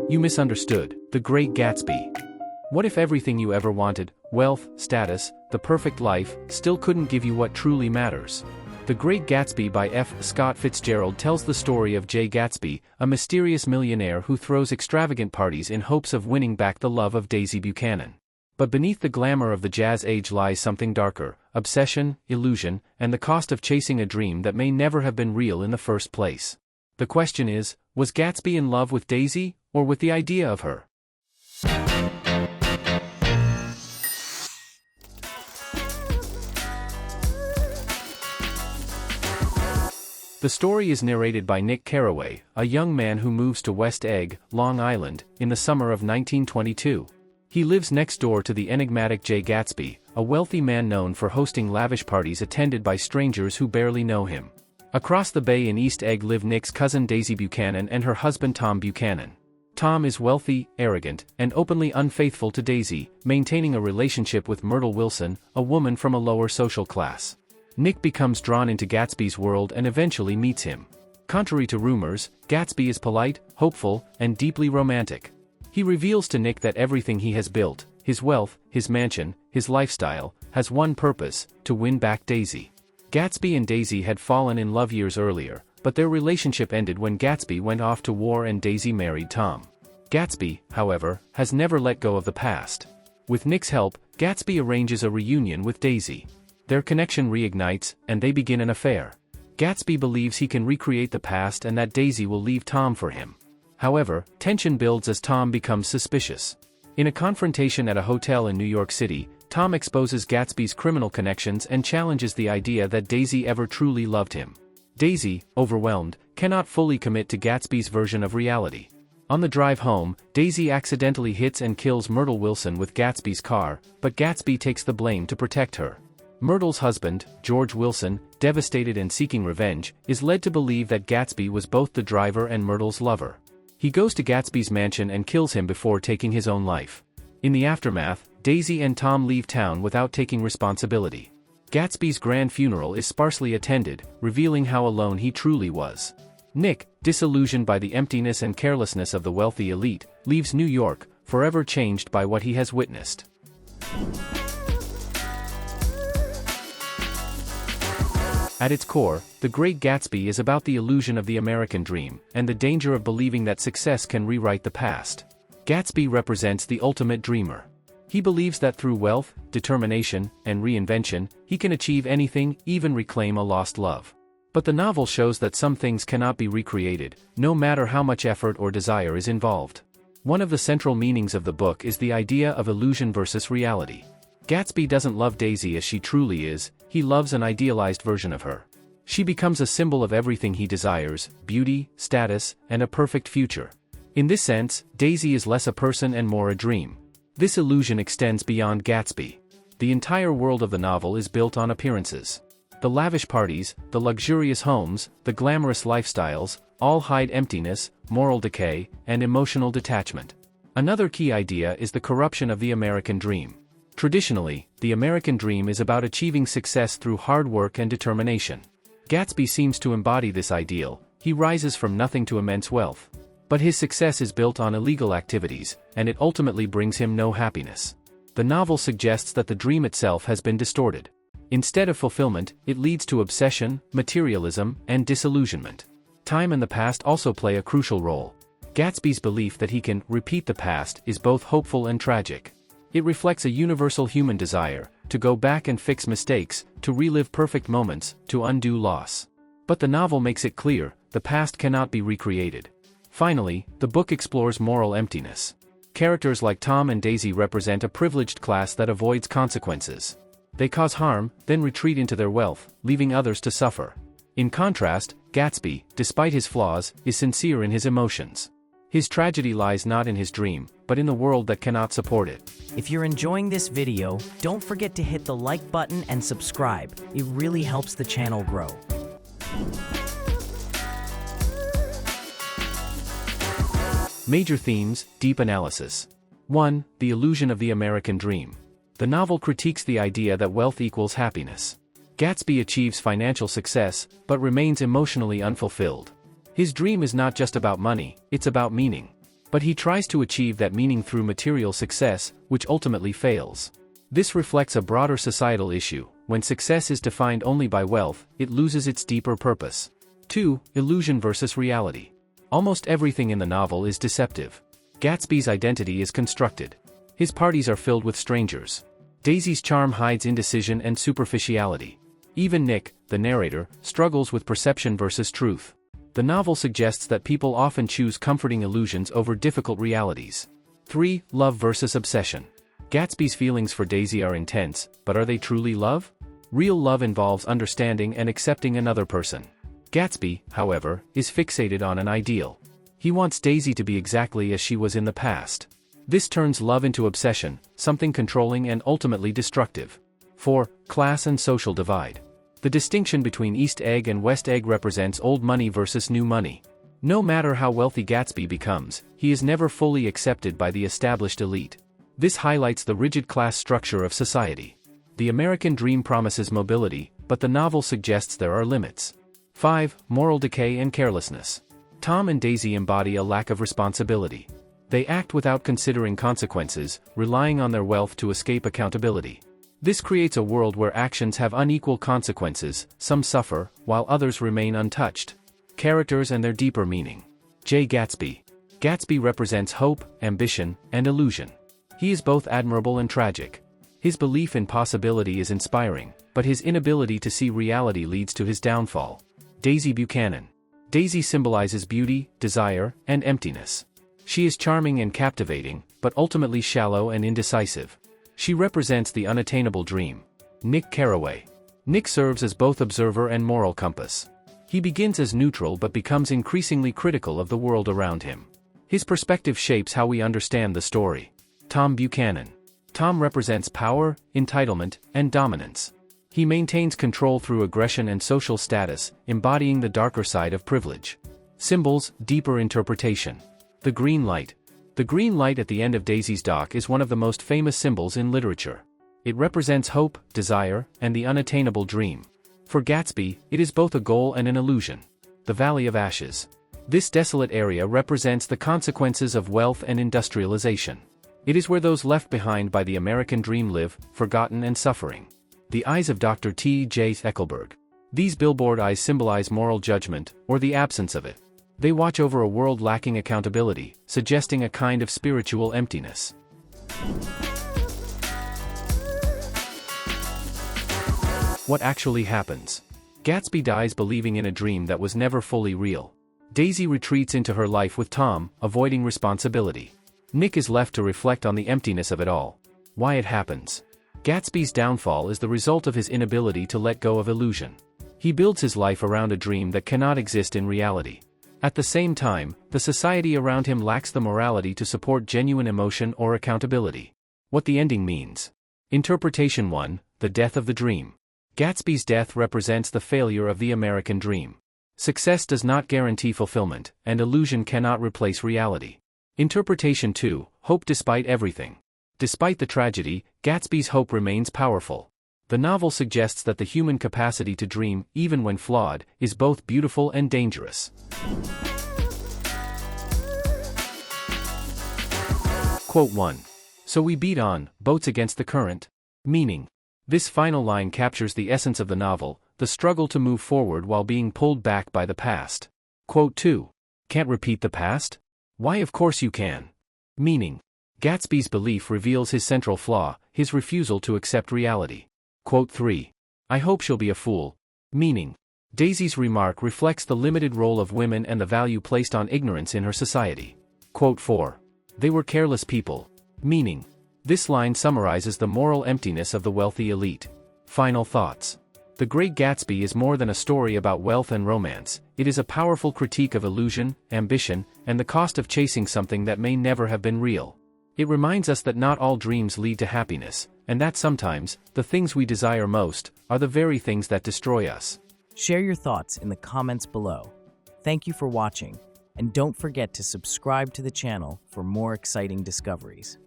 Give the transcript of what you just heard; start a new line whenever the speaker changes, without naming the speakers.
You misunderstood The Great Gatsby. What if everything you ever wanted, wealth, status, the perfect life, still couldn't give you what truly matters? The Great Gatsby by F. Scott Fitzgerald tells the story of Jay Gatsby, a mysterious millionaire who throws extravagant parties in hopes of winning back the love of Daisy Buchanan. But beneath the glamour of the jazz age lies something darker: obsession, illusion, and the cost of chasing a dream that may never have been real in the first place. The question is, was Gatsby in love with Daisy, or with the idea of her? The story is narrated by Nick Carraway, a young man who moves to West Egg, Long Island, in the summer of 1922. He lives next door to the enigmatic Jay Gatsby, a wealthy man known for hosting lavish parties attended by strangers who barely know him. Across the bay in East Egg live Nick's cousin Daisy Buchanan and her husband Tom Buchanan. Tom is wealthy, arrogant, and openly unfaithful to Daisy, maintaining a relationship with Myrtle Wilson, a woman from a lower social class. Nick becomes drawn into Gatsby's world and eventually meets him. Contrary to rumors, Gatsby is polite, hopeful, and deeply romantic. He reveals to Nick that everything he has built, his wealth, his mansion, his lifestyle, has one purpose: to win back Daisy. Gatsby and Daisy had fallen in love years earlier, but their relationship ended when Gatsby went off to war and Daisy married Tom. Gatsby, however, has never let go of the past. With Nick's help, Gatsby arranges a reunion with Daisy. Their connection reignites, and they begin an affair. Gatsby believes he can recreate the past and that Daisy will leave Tom for him. However, tension builds as Tom becomes suspicious. In a confrontation at a hotel in New York City, Tom exposes Gatsby's criminal connections and challenges the idea that Daisy ever truly loved him. Daisy, overwhelmed, cannot fully commit to Gatsby's version of reality. On the drive home, Daisy accidentally hits and kills Myrtle Wilson with Gatsby's car, but Gatsby takes the blame to protect her. Myrtle's husband, George Wilson, devastated and seeking revenge, is led to believe that Gatsby was both the driver and Myrtle's lover. He goes to Gatsby's mansion and kills him before taking his own life. In the aftermath, Daisy and Tom leave town without taking responsibility. Gatsby's grand funeral is sparsely attended, revealing how alone he truly was. Nick, disillusioned by the emptiness and carelessness of the wealthy elite, leaves New York, forever changed by what he has witnessed. At its core, The Great Gatsby is about the illusion of the American dream, and the danger of believing that success can rewrite the past. Gatsby represents the ultimate dreamer. He believes that through wealth, determination, and reinvention, he can achieve anything, even reclaim a lost love. But the novel shows that some things cannot be recreated, no matter how much effort or desire is involved. One of the central meanings of the book is the idea of illusion versus reality. Gatsby doesn't love Daisy as she truly is, he loves an idealized version of her. She becomes a symbol of everything he desires: beauty, status, and a perfect future. In this sense, Daisy is less a person and more a dream. This illusion extends beyond Gatsby. The entire world of the novel is built on appearances. The lavish parties, the luxurious homes, the glamorous lifestyles, all hide emptiness, moral decay, and emotional detachment. Another key idea is the corruption of the American dream. Traditionally, the American dream is about achieving success through hard work and determination. Gatsby seems to embody this ideal. He rises from nothing to immense wealth. But his success is built on illegal activities, and it ultimately brings him no happiness. The novel suggests that the dream itself has been distorted. Instead of fulfillment, it leads to obsession, materialism, and disillusionment. Time and the past also play a crucial role. Gatsby's belief that he can repeat the past is both hopeful and tragic. It reflects a universal human desire to go back and fix mistakes, to relive perfect moments, to undo loss. But the novel makes it clear, the past cannot be recreated. Finally, the book explores moral emptiness. Characters like Tom and Daisy represent a privileged class that avoids consequences. They cause harm, then retreat into their wealth, leaving others to suffer. In contrast, Gatsby, despite his flaws, is sincere in his emotions. His tragedy lies not in his dream, but in the world that cannot support it.
If you're enjoying this video, don't forget to hit the like button and subscribe. It really helps the channel grow.
Major themes, deep analysis. 1. The illusion of the American dream. The novel critiques the idea that wealth equals happiness. Gatsby achieves financial success, but remains emotionally unfulfilled. His dream is not just about money, it's about meaning. But he tries to achieve that meaning through material success, which ultimately fails. This reflects a broader societal issue. When success is defined only by wealth, it loses its deeper purpose. 2. Illusion versus reality. Almost everything in the novel is deceptive. Gatsby's identity is constructed. His parties are filled with strangers. Daisy's charm hides indecision and superficiality. Even Nick, the narrator, struggles with perception versus truth. The novel suggests that people often choose comforting illusions over difficult realities. 3. Love versus obsession. Gatsby's feelings for Daisy are intense, but are they truly love? Real love involves understanding and accepting another person. Gatsby, however, is fixated on an ideal. He wants Daisy to be exactly as she was in the past. This turns love into obsession, something controlling and ultimately destructive. 4. Class and social divide. The distinction between East Egg and West Egg represents old money versus new money. No matter how wealthy Gatsby becomes, he is never fully accepted by the established elite. This highlights the rigid class structure of society. The American dream promises mobility, but the novel suggests there are limits. 5. Moral decay and carelessness. Tom and Daisy embody a lack of responsibility. They act without considering consequences, relying on their wealth to escape accountability. This creates a world where actions have unequal consequences, some suffer, while others remain untouched. Characters and their deeper meaning. J. Gatsby. Gatsby represents hope, ambition, and illusion. He is both admirable and tragic. His belief in possibility is inspiring, but his inability to see reality leads to his downfall. Daisy Buchanan. Daisy symbolizes beauty, desire, and emptiness. She is charming and captivating, but ultimately shallow and indecisive. She represents the unattainable dream. Nick Carraway. Nick serves as both observer and moral compass. He begins as neutral but becomes increasingly critical of the world around him. His perspective shapes how we understand the story. Tom Buchanan. Tom represents power, entitlement, and dominance. He maintains control through aggression and social status, embodying the darker side of privilege. Symbols, deeper interpretation. The green light. The green light at the end of Daisy's dock is one of the most famous symbols in literature. It represents hope, desire, and the unattainable dream. For Gatsby, it is both a goal and an illusion. The Valley of Ashes. This desolate area represents the consequences of wealth and industrialization. It is where those left behind by the American dream live, forgotten and suffering. The Eyes of Dr. T. J. Eckelberg. These billboard eyes symbolize moral judgment, or the absence of it. They watch over a world lacking accountability, suggesting a kind of spiritual emptiness. What actually happens? Gatsby dies believing in a dream that was never fully real. Daisy retreats into her life with Tom, avoiding responsibility. Nick is left to reflect on the emptiness of it all. Why it happens? Gatsby's downfall is the result of his inability to let go of illusion. He builds his life around a dream that cannot exist in reality. At the same time, the society around him lacks the morality to support genuine emotion or accountability. What the ending means. Interpretation 1. The death of the dream. Gatsby's death represents the failure of the American dream. Success does not guarantee fulfillment, and illusion cannot replace reality. Interpretation 2. Hope despite everything. Despite the tragedy, Gatsby's hope remains powerful. The novel suggests that the human capacity to dream, even when flawed, is both beautiful and dangerous. Quote 1. So we beat on, boats against the current. Meaning. This final line captures the essence of the novel, the struggle to move forward while being pulled back by the past. Quote 2. Can't repeat the past? Why, of course you can. Meaning. Gatsby's belief reveals his central flaw, his refusal to accept reality. Quote 3. I hope she'll be a fool. Meaning. Daisy's remark reflects the limited role of women and the value placed on ignorance in her society. Quote 4. They were careless people. Meaning. This line summarizes the moral emptiness of the wealthy elite. Final thoughts. The Great Gatsby is more than a story about wealth and romance. It is a powerful critique of illusion, ambition, and the cost of chasing something that may never have been real. It reminds us that not all dreams lead to happiness, and that sometimes, the things we desire most, are the very things that destroy us.
Share your thoughts in the comments below. Thank you for watching, and don't forget to subscribe to the channel for more exciting discoveries.